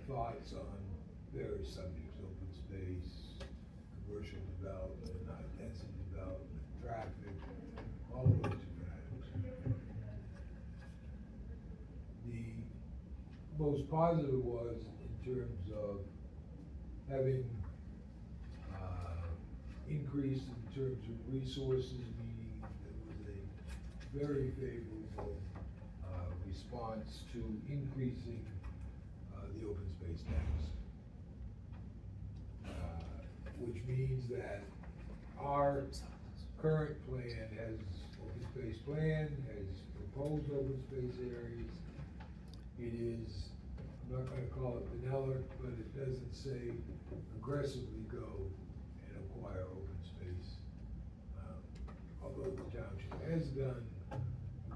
thoughts on various subjects, open space, commercial development, high density development, traffic, all of those different items. The most positive was in terms of having increase in terms of resources, meaning there was a very favorable response to increasing the open space tax. Which means that our current plan has open space plan, has proposed open space areas. It is, I'm not gonna call it vanilla, but it doesn't say aggressively go and acquire open space. Although the township has done a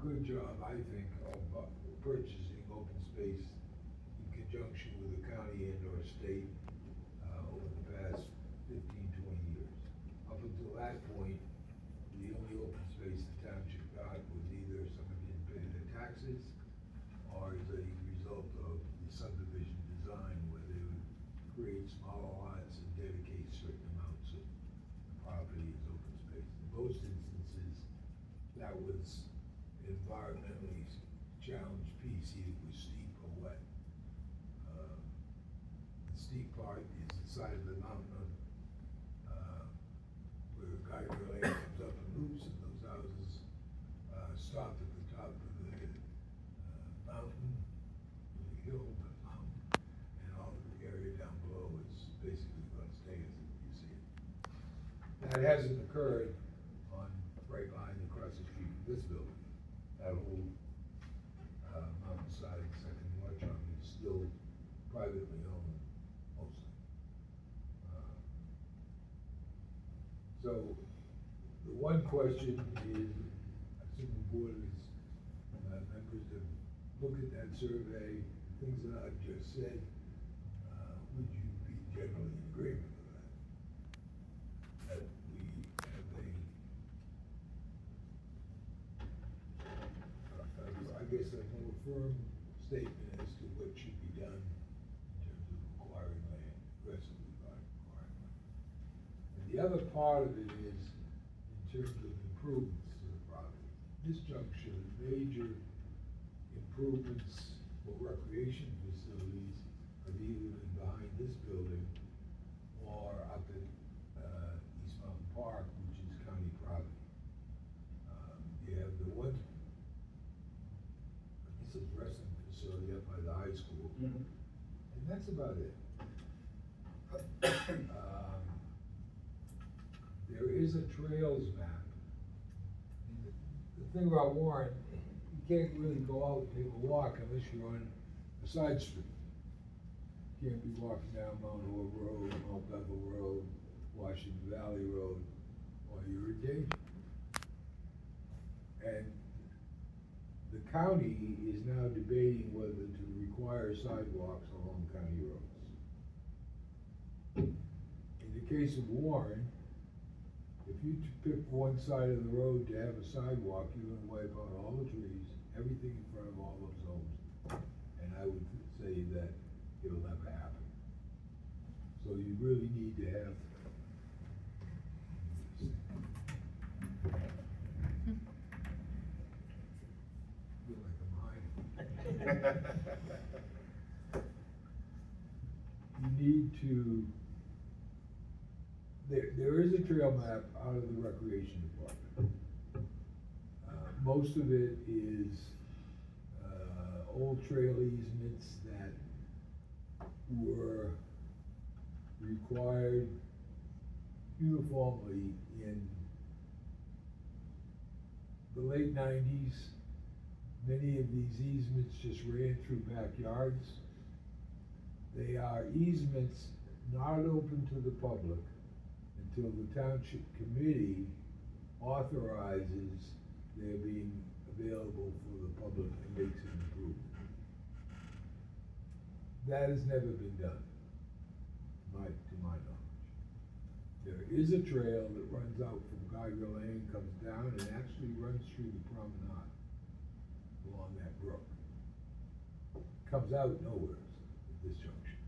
good job, I think, of purchasing open space in conjunction with the county and or state over the past 15, 20 years. Up until that point, the only open space the township got was either somebody didn't pay their taxes or as a result of the subdivision design where they would create smaller lots and dedicate certain amounts of property as open space. In most instances, that was an environmentally challenged piece, either it was steep or wet. The steep part is the side of the mountain where Geiger Lane comes up and loops, and those houses stop at the top of the mountain, the hill, the mountain, and all of the area down below is basically going to stay as you see it. That hasn't occurred on right behind across the street from this building. That whole mountainside, Second Watch Army is still privately owned mostly. So the one question is, I assume the board is, members have looked at that survey, things that I've just said, would you be generally in agreement with that? That we have I guess a more firm statement as to what should be done in terms of acquiring land, aggressively acquiring land. And the other part of it is in terms of improvements to the property. This juncture, major improvements for recreation facilities are either behind this building or up at East Mountain Park, which is county property. You have the one, I guess it's wrestling facility up by the high school, and that's about it. There is a trails map. And the thing about Warren, you can't really go out and take a walk unless you're on a side street. You can't be walking down Mount Hope Road, Mount Bevel Road, Washington Valley Road, while you're in danger. And the county is now debating whether to require sidewalks along county roads. In the case of Warren, if you pick one side of the road to have a sidewalk, you're gonna wipe out all the trees, everything in front of all those homes. And I would say that it'll never happen. So you really need to have feel like I'm hiding. You need to, there is a trail map out of the recreation department. Most of it is old trail easements that were required uniformly in the late 90s. Many of these easements just ran through backyards. They are easements not open to the public until the township committee authorizes their being available for the public and makes an improvement. That has never been done, to my knowledge. There is a trail that runs out from Geiger Lane, comes down, and actually runs through the promenade along that brook. Comes out nowhere at this junction.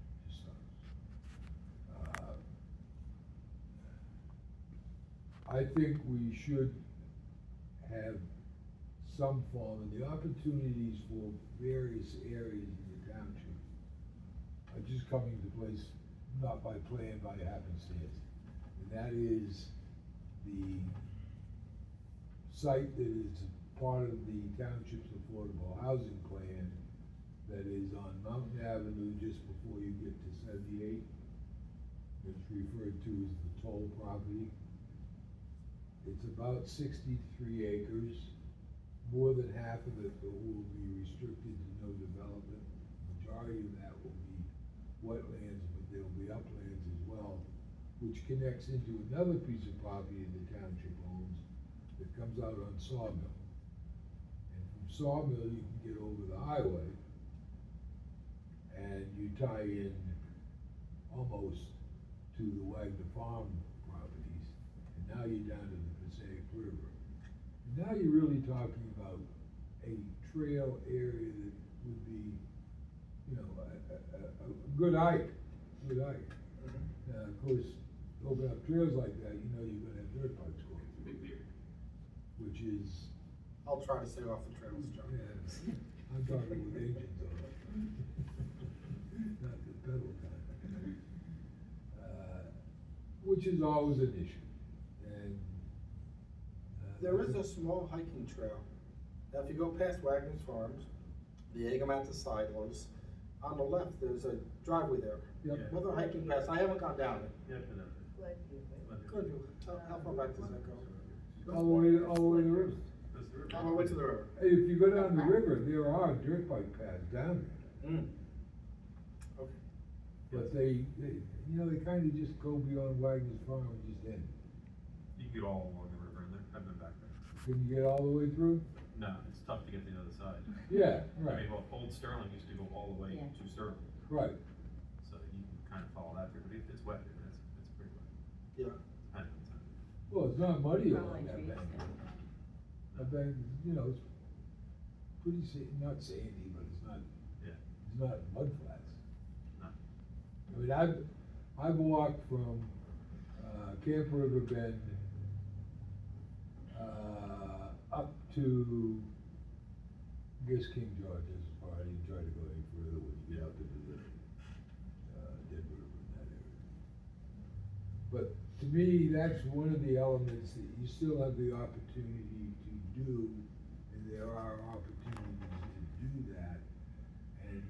I think we should have some form, and the opportunities for various areas in the township are just coming to place, not by plan, by happenstance. And that is the site that is part of the township's affordable housing plan that is on Mountain Avenue just before you get to 78. It's referred to as the toll property. It's about 63 acres. More than half of it will be restricted to no development. Majority of that will be wetlands, but there'll be uplands as well, which connects into another piece of property the township owns that comes out on Sawmill. And from Sawmill, you can get over the highway, and you tie in almost to the Wagner Farm properties, and now you're down to the Passaic River. And now you're really talking about a trail area that would be, you know, a good hike, good hike. Of course, open up trails like that, you know you're gonna have dirt bikes going through, which is. I'll try to stay off the trails, John. Yeah, I'm talking with engines on it. Not the pedal kind. Which is always an issue, and. There is a small hiking trail. Now, if you go past Wagner's Farms, the Egomata sidewalks, on the left, there's a driveway there. Yep. With a hiking path, I haven't gone down it. Yeah, I've been up there. Good, how far back does that go? All the way to the river. That's the river. All the way to the river. Hey, if you go down the river, there are dirt bike paths down there, Okay. but they, you know, they kinda just go beyond Wagner's Farm and just end. You can get all along the river in there. I've been back there. Can you get all the way through? No, it's tough to get to the other side. Yeah, I right, mean, well, Old Sterling used to go all the way Yeah. to Sterling, right. so you can kind of follow that through, but if it's wet, it's pretty wet. Yeah. Depending on the time. Well, it's not muddy Probably along that trees, bank. yeah. That bank, you know, it's pretty not sandy, but it's not mud flats. No. I mean, I've walked from, Camp River Bend, up to, I guess, King George's part. I didn't try to go any further when you get out into the, Dead River in that area. But to me, that's one of the elements that you still have the opportunity to do, and there are opportunities to do that. And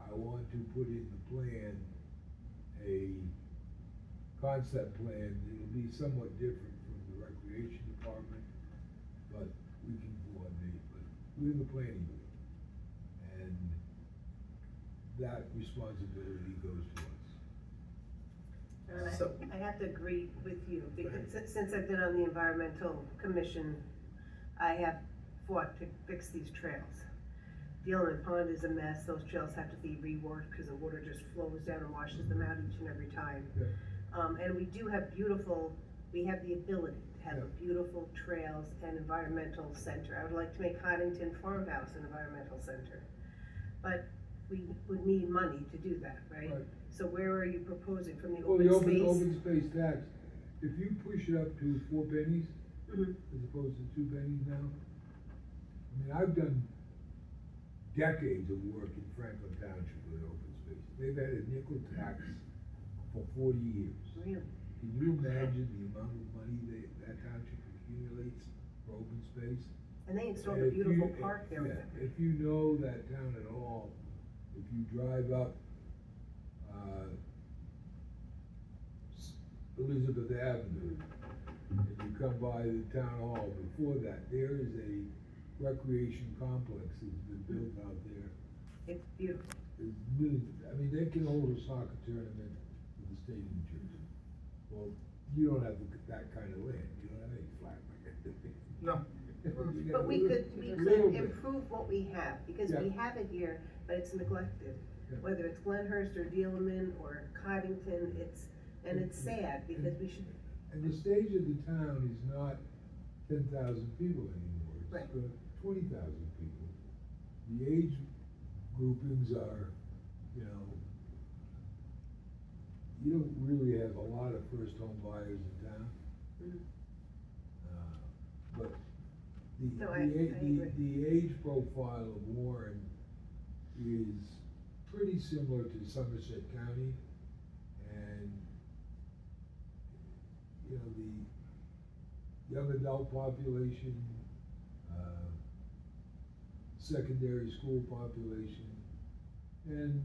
I want to put in the plan a concept plan that'll be somewhat different from the recreation department, but we can coordinate, but we're the planning board. And that responsibility goes to us. And So- I have to agree with you, because since I've been on the environmental commission, I have fought to fix these trails. Dealman Pond is a mess, those trails have to be reworked, because the water just flows down and washes them out each and every time. Yeah. And we do have we have the ability to have Yeah. beautiful trails and environmental center. I would like to make Hoddington Farmhouse an environmental center. But we would need money to do that, right? Right. So where are you proposing, from the Well, the open space? open space tax, if you push it up to 4 pennies, Mhm. as opposed to 2 pennies now, I mean, I've done decades of work in Franklin Township with open space. They've had a nickel tax for 40 years. Really? Can you imagine the amount of money that township accumulates for open space? And they installed And a if you- beautiful park there with yeah, it. if you know that town at all, if you drive up, Elizabeth Avenue, and you come by the town hall, before that, there is a recreation complex that's been built out there. It's beautiful. There's millions, I mean, they can hold a soccer tournament for the state of New Jersey. Well, you don't have that kind of land, you don't have any flat land. No. You got But a we little- could little bit. improve what we have, because we Yeah. have it here, but it's neglected. Yeah. Whether it's Glenhurst or Dealman or Cottington, it's sad, because we should, And the stage of the town is not 10,000 people anymore, Right. it's 20,000 people. The age groupings are, you know, you don't really have a lot of first home buyers in town. Mhm. but No, I agree. the age profile of Warren is pretty similar to Somerset County. And, you know, the young adult population, secondary school population, and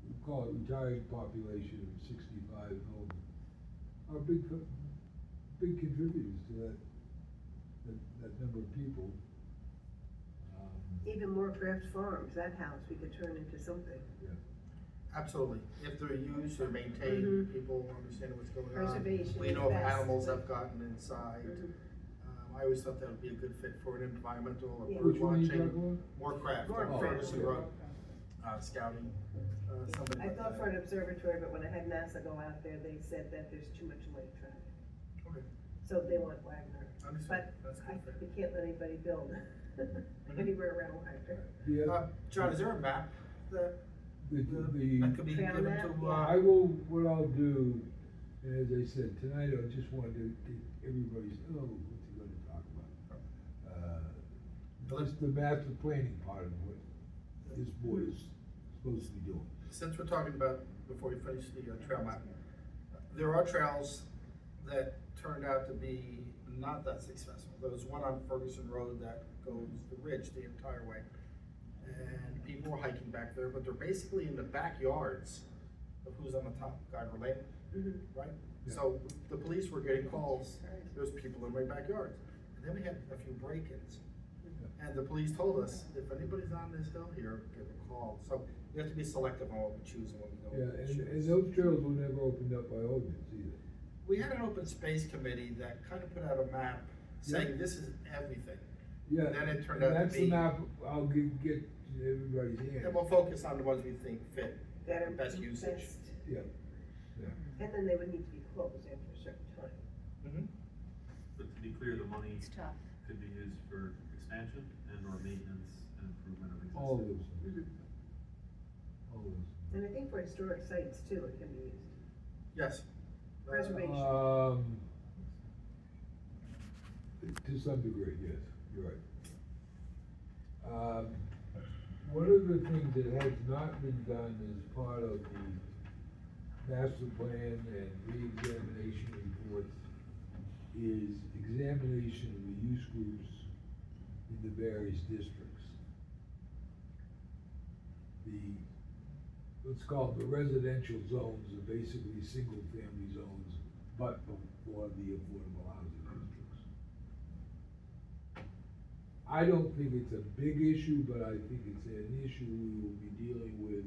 we call it retired population of 65 and over, are big contributors to that number of people. Even more Craft Farms, that house we could turn into something. Absolutely. If they're used or maintained, Mhm. people understand what's going on. Preservation We is know if best. animals have gotten inside. Mhm. I always thought that would be a good fit for an environmental or Yeah. bird Which one are you talking watching. about? More craft, More on craft. Ferguson Road, scouting, somebody I like thought that. for an observatory, but when I had NASA go out there, they said that there's too much light traffic. Okay, So they want Wagner. understood. But That's I, good. we can't let anybody build anywhere around Wagner. Yeah, John, is there a map that that could the, be Trail given map, to, yeah. I will, what I'll do, and as I said, tonight I just wanted to get everybody's, what's he gonna talk about? Just the master planning part of what this board is supposed to be doing. since we're talking about, before we finish the trail map, there are trails that turned out to be not that successful. There was one on Ferguson Road that goes the ridge the entire way. And people were hiking back there, but they're basically in the backyards of who's on the top, Guyver Lane, Mhm. right? Yeah. So the police were getting calls, there's people in my backyards. And then we had a few break-ins. And the police told us, if anybody's on this hill here, give a call. So we have to be selective on what we choose and what we don't Yeah, and choose. those trails were never opened up by ordinance either. We had an open space committee that kind of put out a map saying this is everything. Yeah, And then it turned and out to that's the be- map I'll get to everybody's hand. And we'll focus on the ones we think fit That are best usage. Yeah, And then they would need to be closed after a certain time. Mhm. But to be clear, the money It's tough. could be used for expansion and or maintenance and improvement of existing. all those things. All those. And I think for historic sites too, it can be used. Yes. Preservation. To some degree, yes, you're right. One of the things that has not been done as part of the master plan and re-examination reports is examination of the use groups in the various districts. Let's call them the residential zones are basically single-family zones, but for the affordable housing districts. I don't think it's a big issue, but I think it's an issue we will be dealing with,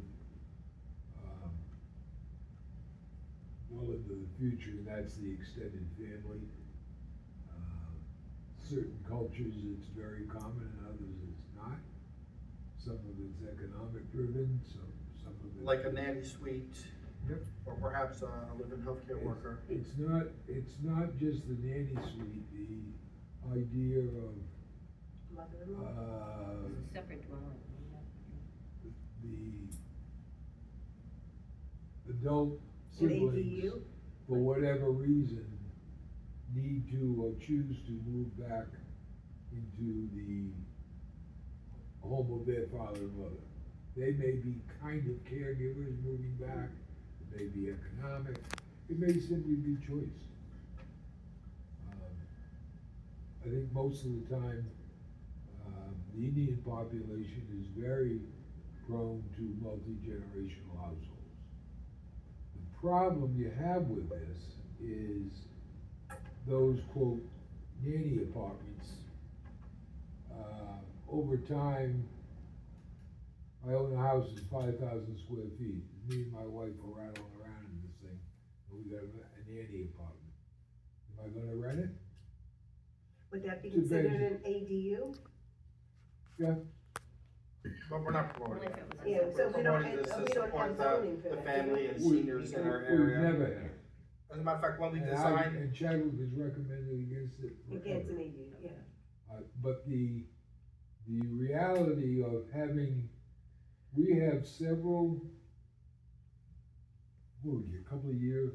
well into the future, and that's the extended family. Certain cultures, it's very common, and others it's not. Some of it's economic driven, some of it. Like a nanny suite, Yep. or perhaps a live-in healthcare worker. It's not just the nanny suite, the idea of, Mother-in-law. It's a separate dwelling. the adult An siblings, ADU? for whatever reason, need to or choose to move back into the home of their father and mother. They may be kind of caregivers moving back, it may be economic, it may simply be choice. I think most of the time, the Indian population is very prone to multi-generational households. The problem you have with this is those, quote, nanny apartments. Over time, I own a house that's 5,000 square feet. Me and my wife are rattling around in this thing, and we got a nanny apartment. Am I gonna rent it? Would that be Two considered bedrooms. an ADU? Yeah. But we're not promoting Only if it. it was a Yeah, separate- so we don't Promoting this have, to we don't have support zoning for the that. family and We- seniors in our We've area. never had. As a matter of fact, when we And designed, and Chadwick has recommended against it Against an forever. ADU, yeah. But the reality of having, we have several, a couple of years,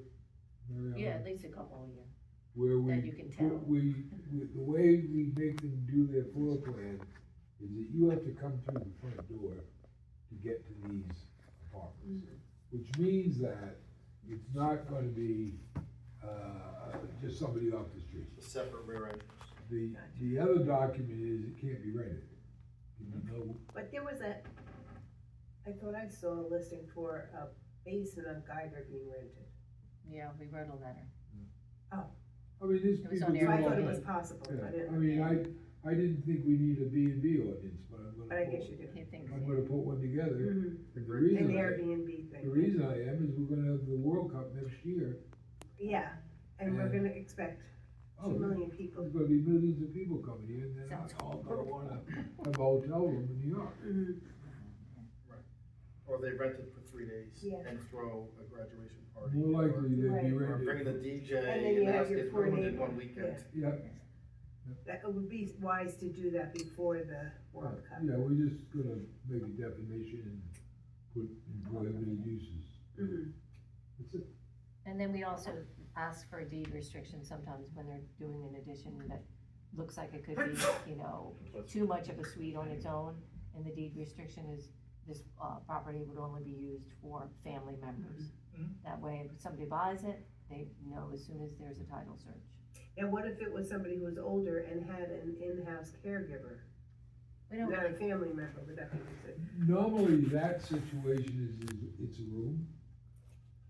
Mary Ellen? Yeah, at least a couple of years. where we. That you can tell. The way we make them do their floor plan is that you have to come through the front door to get to these apartments. Which means that it's not gonna be, just somebody off the street. Separate rear entrance. The other document is it can't be rented. You know, But there was I thought I saw a listing for a basement on Geiger being rented. Yeah, we wrote a letter. I mean, there's It was people. on do So I all thought it was kinds- possible, Yeah, I didn't. I mean, I didn't think we need a B&B ordinance, but I'm gonna. But I put guess one. you do. He thinks, I'm gonna put one together. Mhm. And the An reason Airbnb thing. The reason I am is we're gonna have the World Cup next year. Yeah, and we're And- gonna expect Oh, 2 million people. There's gonna be millions of people coming here, and they're not Sounds all gonna wanna have a hotel room in New York. Mhm. Or they rent it for 3 days Yeah. and throw a graduation party. More likely they'd Right. be Or bring the rented. DJ And then and you the have house your gets poor ruined in neighbor. one weekend. Yeah, That it would be wise to do that before the World Cup. yeah, we're just gonna make a definition and put in prohibited uses. Mhm. That's it. and then we also ask for a deed restriction sometimes when they're doing an addition that looks like it could be, you know, too much of a suite on its own. And the deed restriction is, this, property would only be used for family members. Mhm. That way, if somebody buys it, they know as soon as there's a title search. And what if it was somebody who was older and had an in-house caregiver, We don't, not a family member, would that be considered? Normally, that situation is it's a room.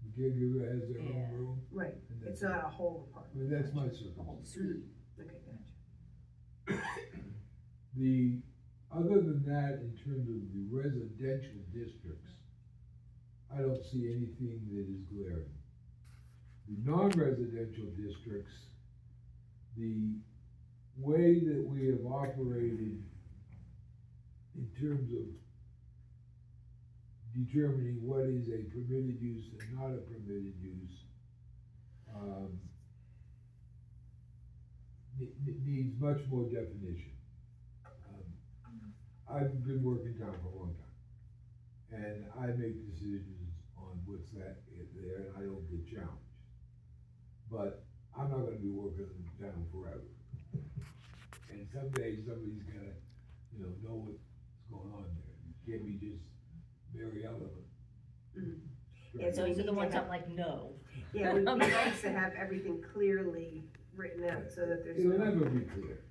The caregiver has their Yeah. own room, Right, and that's it's it. not a whole I apartment. mean, that's my the whole circumstance. suite. Okay, gotcha. Other than that, in terms of the residential districts, I don't see anything that is glaring. The non-residential districts, the way that we have operated in terms of determining what is a permitted use and not a permitted use, needs much more definition. I've been working town for a long time, and I make decisions on what's that there, and I don't get challenged. But I'm not gonna be working in town forever. And someday somebody's gotta, know what's going on there. You can't be just Mary Ellen. Mhm. Right. Yeah, so Those are the we need to ones have- I'm like, no. Yeah, it would be nice to have everything clearly written out so that there's It'll no. never be clear.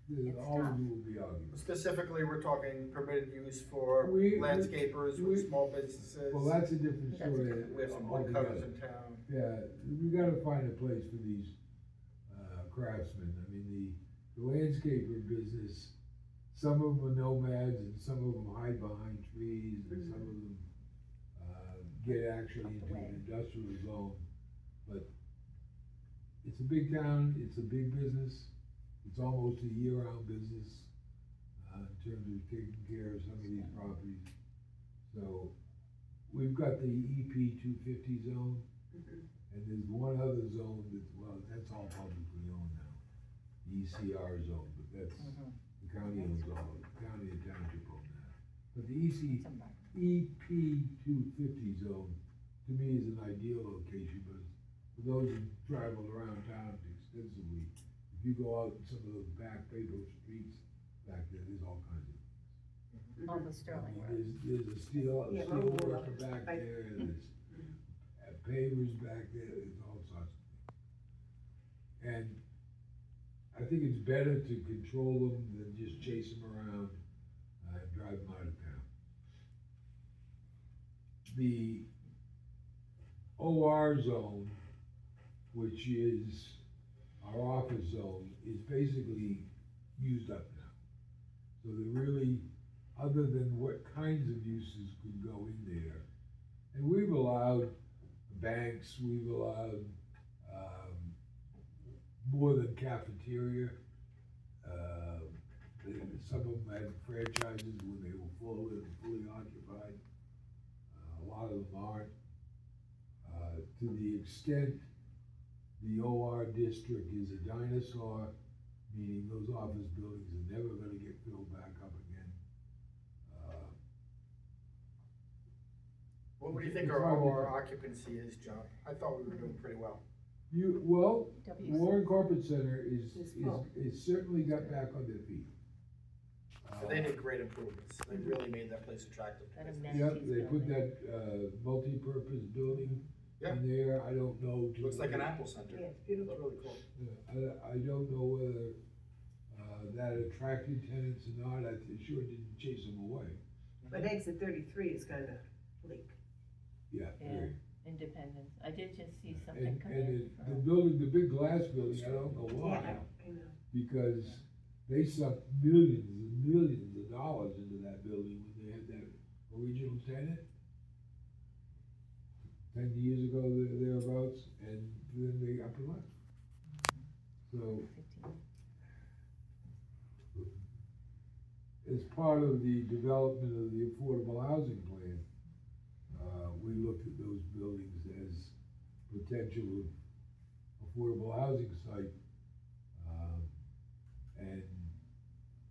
It's All tough. of it will be arguments. Specifically, we're talking permitted use for We- landscapers we- with small businesses. Well, that's a different That's a story. different- We have some wood cutters altogether. in town. Yeah, we gotta find a place for these, craftsmen. I mean, the landscaper business, some of them are nomads and some of them hide behind trees and some of them, get actually into an industrial zone. But it's a big town, it's a big business, it's almost a year-round business, in terms of taking care of some of these properties. So, we've got the EP 250 zone. Mhm. And there's one other zone that's all publicly owned now, the ECR zone, but that's, the county owns all, the county and township own that. But the EP 250 zone, to me, is an ideal location, but for those who travel around town extensively, if you go out in some of those back paper streets back there, there's all kinds of. On the Sterling I Road. mean, there's a steel Yeah, worker back I- there, there's pavers back there, there's all sorts of things. And I think it's better to control them than just chase them around, and drive them out of town. The OR zone, which is our office zone, is basically used up now. So there really, other than what kinds of uses could go in there, and we've allowed banks, we've allowed, more than cafeteria. Some of them had franchises when they were fully occupied. A lot of them aren't. To the extent the OR district is a dinosaur, meaning those office buildings are never gonna get filled back up again. What do you think our OR occupancy is, John? I thought we were doing pretty well. Well, WC. Warren Corporate Center Is full. is certainly got back on their feet. But they did great improvements, they really made that place attractive. to That business. Yep, amenities they put building. that, multi-purpose building Yeah. in there, I don't know. Looks like an Apple Center. Yeah, it's It's beautiful. really cool. I don't know whether, that attracted tenants or not, it sure didn't chase them away. But exit 33 is kinda bleak. Yeah, Yeah. very. Independence, I did just see something And, come and in the from, building, the big glass building, I don't know Yeah, why, I know. because they sunk millions and millions of dollars into that building when they had that original tenant. 10 years ago, thereabouts, and then they up and left. So, 15. as part of the development of the affordable housing plan, we looked at those buildings as potential affordable housing site. And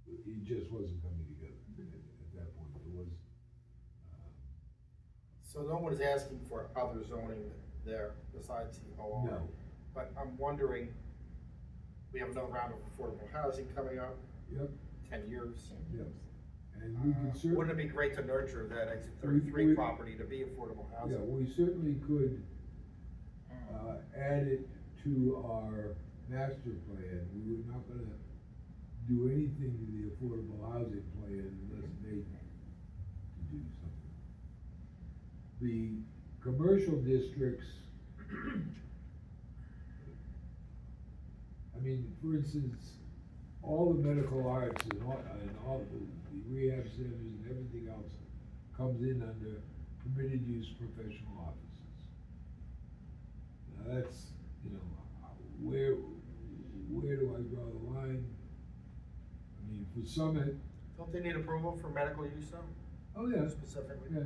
it just wasn't coming together at that point. It was, So no one is asking for other zoning there besides the OR. no, But I'm wondering, we have another round of affordable housing coming up, yep, 10 years. yep. And we can certainly. Wouldn't it be great to nurture that exit We- 33 property to be affordable Yeah, housing? we certainly could, add it to our master plan. We were not gonna do anything to the affordable housing plan unless made to do something. The commercial districts, I mean, for instance, all the medical arts and all the rehab centers and everything else comes in under permitted use professional offices. Now that's, you know, where do I draw the line? I mean, for Summit, Don't they need approval for medical use though, oh yeah, specifically? Yeah.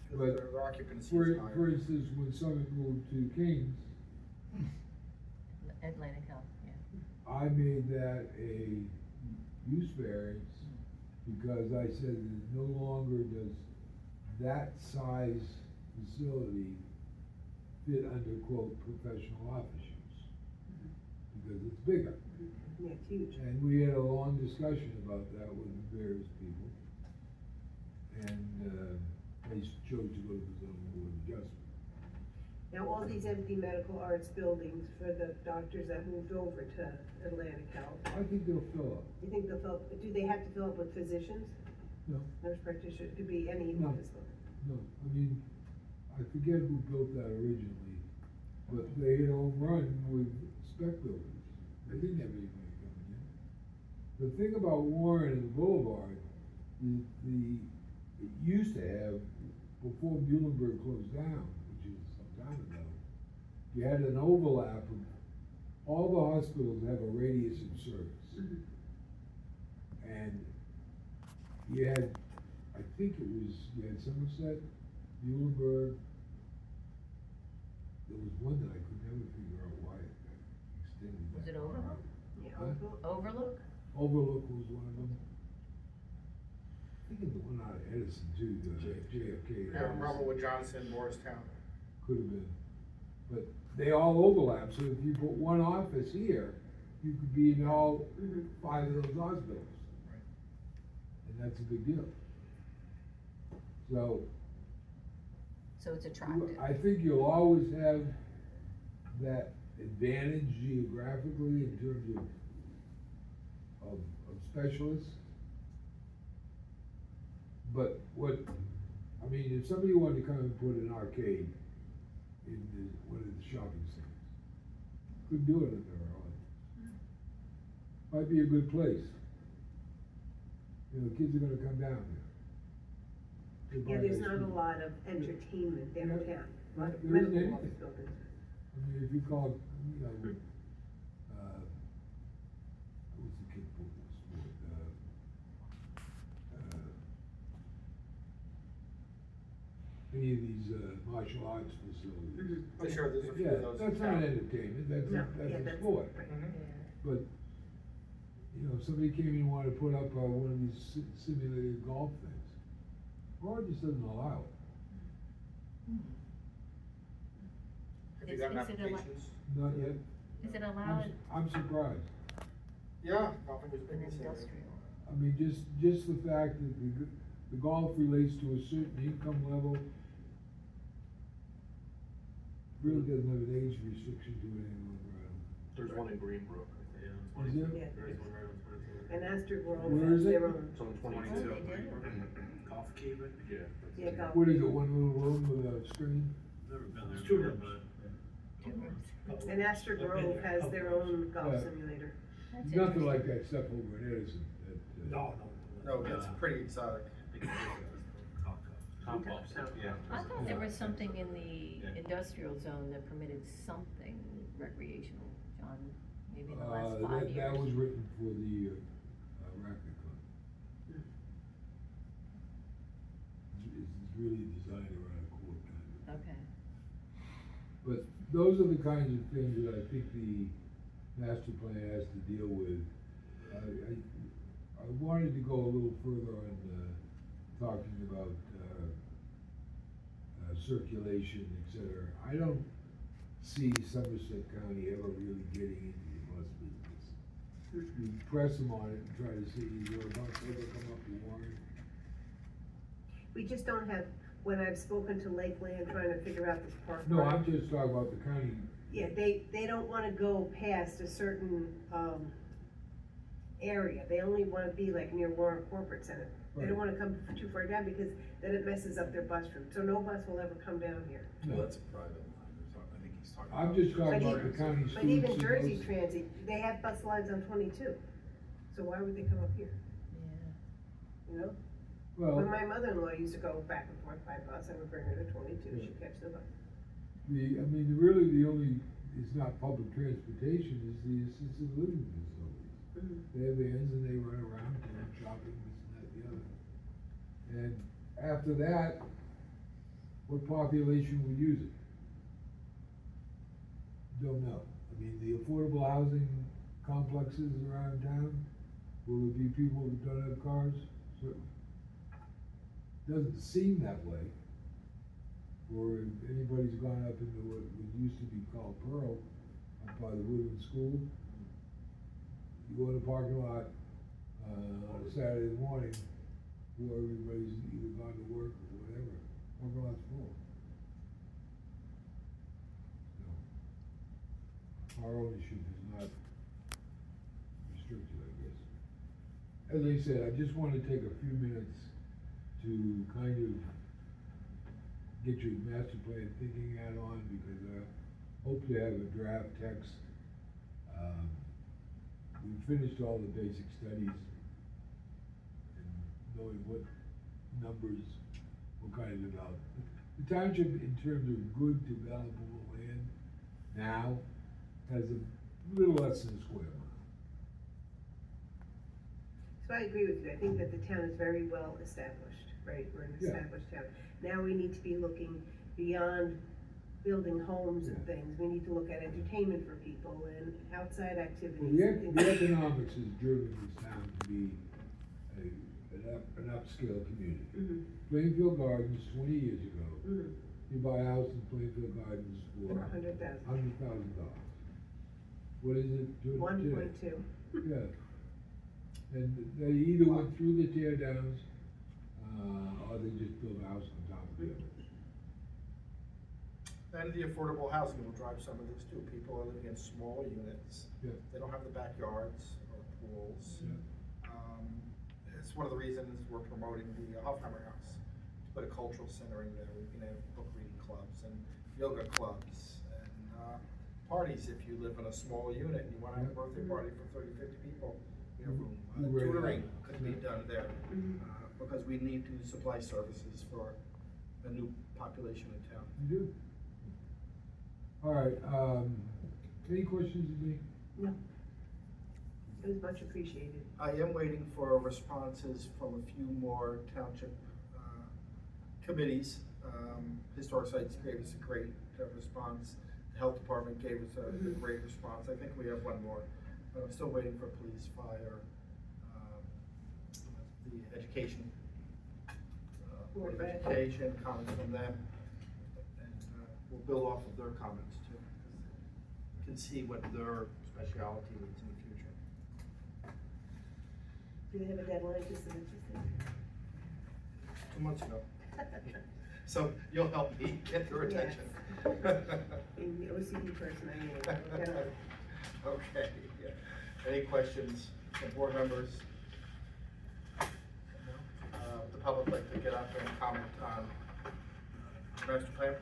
Because But their occupancy for is higher. instance, when Summit moved to Kings, Atlantic Health, yeah. I made that a use variance because I said that no longer does that size facility fit under quote professional office use. Because it's bigger. Yeah, it's huge. And we had a long discussion about that with various people. And, they chose to go to the zoning board of adjustment. Now, all these empty medical arts buildings for the doctors that moved over to Atlantic Health, I think they'll fill up. do you think they'll fill up, do they have to fill up with physicians? No. Nurse practitioners, could be any No. office building. No, I mean, I forget who built that originally, but they don't run with spec buildings. They didn't have anybody coming in. The thing about Warren and Boulevard is it used to have, before Muhlenberg closed down, which is some time ago, you had an overlap of, all the hospitals have a radius of service. And you had, I think it was, you had Somerset, Muhlenberg. There was one that I could never figure out why it got extended that Was it far Overlook? out. Yeah, Huh? Overlook? Overlook was one of them. I think the one out of Edison too, the JFK. Yeah, remember with Johnson, Morristown? Could have been, but they all overlap, so if you put one office here, you could be in all 5 of those hospitals. Right. And that's a big deal. So, So it's attractive. I think you'll always have that advantage geographically in terms of specialists. But I mean, if somebody wanted to come and put an arcade in one of the shopping centers, could do it in their own. Might be a good place. You know, kids are gonna come down there. They Yeah, buy there's ice not a cream. lot of entertainment downtown, a lot of There isn't medical office anything. buildings. I mean, if you call, you know, what's the kid football sport? Any of these, martial arts facilities. I'm sure there's a few Yeah, of those. in that's not town. entertainment, No, yeah, that's a that's, sport. right. Mhm. Yeah. But, you know, if somebody came in and wanted to put up, one of these simulated golf things, Roy just doesn't allow it. Have you Is- gotten is it a li- applications? Not yet. Is it allowed I'm surprised. Yeah, golfing is big in in this area. industrial? I mean, just the fact that the golf relates to a certain income level really doesn't have an age restriction to it any longer. There's one in Greenbrook, Yeah, Is there? Yeah. There is one right on 22. And Astor Grove Where has is it? their own, it's on Oh, 22. they did? Golf cave, I think. Yeah. yeah, golf. What is it, one little room with a screen? Never been there. It's two before, rooms. but- Two rooms. And Astor I've been Grove there. has their own golf Yeah. simulator. That's Nothing interesting. like that stuff over in Edison. No, it's pretty exotic. I think it is Top Golf. Top Golf. yeah. I thought there was something in the Yeah. industrial zone that permitted something recreational, John, maybe in the last 5 years. That was written for the, racket club. Hmm. It's really designed around a court kind of. Okay, But those are the kinds of things that I think the master plan has to deal with. I wanted to go a little further on, talking about, circulation, et cetera. I don't see Somerset County ever really getting into the bus business. You press them on it and try to see, is there a bus ever come up the warrant? We just don't have, when I've spoken to Lakeland trying to figure out this park. No, I'm just talking about the county. Yeah, they don't wanna go past a certain, area, they only wanna be like near Warren Corporate Center. They don't Right. wanna come too far down because then it messes up their bus route, so no bus will ever come down here. No. Well, that's a private line, I think he's talking. I'm about just talking But about the even- county But streets. even and Jersey those- Transit, they have bus lines on 22, so why would they come up here, yeah. you know? When Well, my mother-in-law used to go back and forth by bus, I would bring her to 22, she'd catch the bus. really the only, it's not public transportation, is the assisted living facilities. They have vans and they run around doing shopping, this and that, the other. And after that, what population would use it? Don't know. I mean, the affordable housing complexes around town, will there be people that don't have cars? Certainly. Doesn't seem that way. Or if anybody's gone up into what used to be called Pearl, up by the Woodland School. You go in the parking lot, on a Saturday morning, where everybody's either gone to work or whatever, parking lot's full. So, our ownership is not restricted, I guess. As I said, I just wanna take a few minutes to kind of get your master plan thinking hat on, because I hope to have a draft text. We finished all the basic studies and knowing what numbers will kind of develop. The township, in terms of good developable land now, has a little less than a square mile. So I agree with you, I think that the town is very well established, right, we're an Yeah. established town. Now we need to be looking beyond building homes and Yeah. things, we need to look at entertainment for people and outside Well, activities. the, and things the like that. economics has driven this town to be an upscale community. Mhm, Plainfield Gardens, 20 years ago, mhm, you buy a house in Plainfield Gardens for for 100,000. $100,000. What is it doing today? 1.2. Yeah. And they either went through the tear downs, or they just built a house on top of the other. And the affordable housing will drive some of this too. People are living in small units. Yeah. They don't have the backyards or pools. It's one of the reasons we're promoting the Hofheimer House, to put a cultural center in there. We can have book reading clubs and yoga clubs and, parties if you live in a small unit and you wanna have a birthday party for 30, 50 people. You have room. You rent it Tutoring out. could be done there, Mhm. because we need to supply services for a new population in town. You do? All right, any questions of me? No. It was much appreciated. I am waiting for responses from a few more township committees. Historic Sites gave us a great response. The Health Department gave us a great response. I think we have one more, but I'm still waiting for police, fire, the education, Board of Education, comments from them. And we'll build off of their comments too. Can see what their specialty is in the future. Do they have a deadline to submit this thing? 2 months ago. So you'll help me get their attention. In the OCD person, I mean, okay. Okay, yeah. Any questions from board members? The public like to get up and comment on master plan?